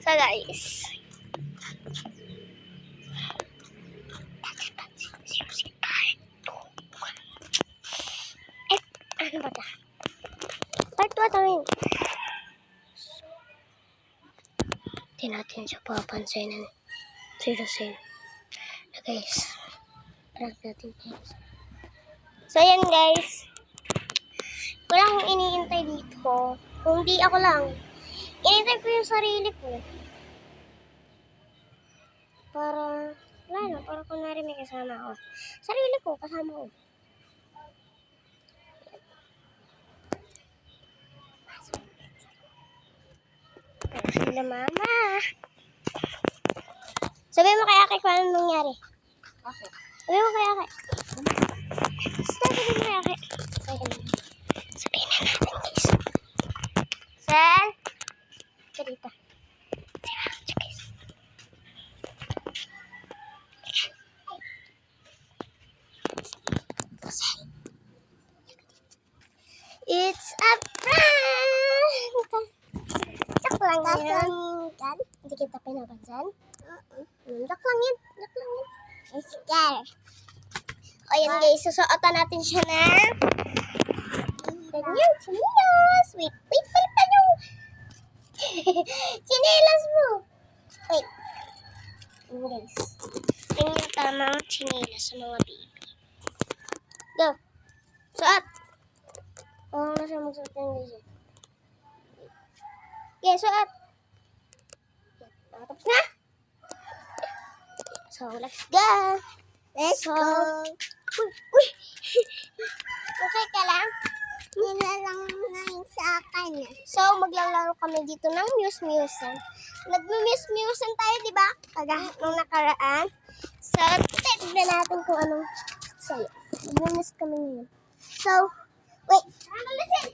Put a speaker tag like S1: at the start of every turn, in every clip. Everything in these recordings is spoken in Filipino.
S1: So guys, ano ba ta? Part 2 tayo. Hindi natin siya papansinin. Seriously. Na guys. Prank natin guys. So yan guys. Wala akong iniintay dito. Kung di ako lang. Iniintay ko yung sarili ko. Para, wala na. Para kunwari may kasama ako. Sarili ko, kasama ko. Sila mama. Sabihin mo kay Ake kung anong nangyari.
S2: Okay.
S1: Sabihin mo kay Ake. Sabihin mo kay Ake. Sabihin na natin guys. Sen. Sarita. Guys. It's a prank! Joke lang yan. Hindi kita pinapansin? Joke lang yan. Joke lang yan. Scar. O yan guys, susuotan natin siya na ganyan, chinelas. Wait, palitan yung chinelas mo. Wait. Yan guys. Yan yung tamang chinelas sa mga baby. Go. Suot. Oo na siya magsuot yan guys. Okay, suot. Tapos na. So, let's go. Let's go. Uy. Okay ka lang?
S2: Nilalang na yung sa akin.
S1: So, maglalaro kami dito ng Muse-Musen. Nag-Muse-Musen tayo, di ba? Kagahit nung nakaraan. So, tignan natin kung anong sa'yo. Nag-Muse kami ngayon. So, wait. Listen.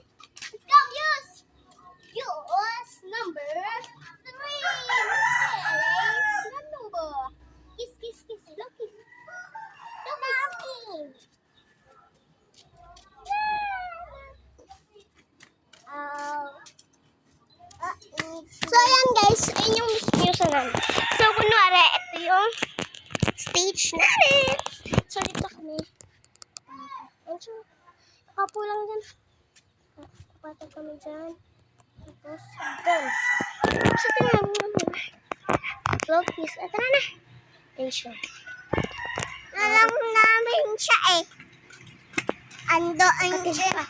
S1: Let's go, Muse. Muse number 3. Ano ba? Kiss. Hello, kiss. So, ayan guys. Ayun yung Muse namin. So, kunwari, ito yung stage namin. So, dito kami. So, nakapo lang dyan. Kapatid kami dyan. Tapos, dyan. So, tingnan mo naman. Vlog, please. Tara na. Tension.
S2: Alam namin siya eh. Ando ang siya.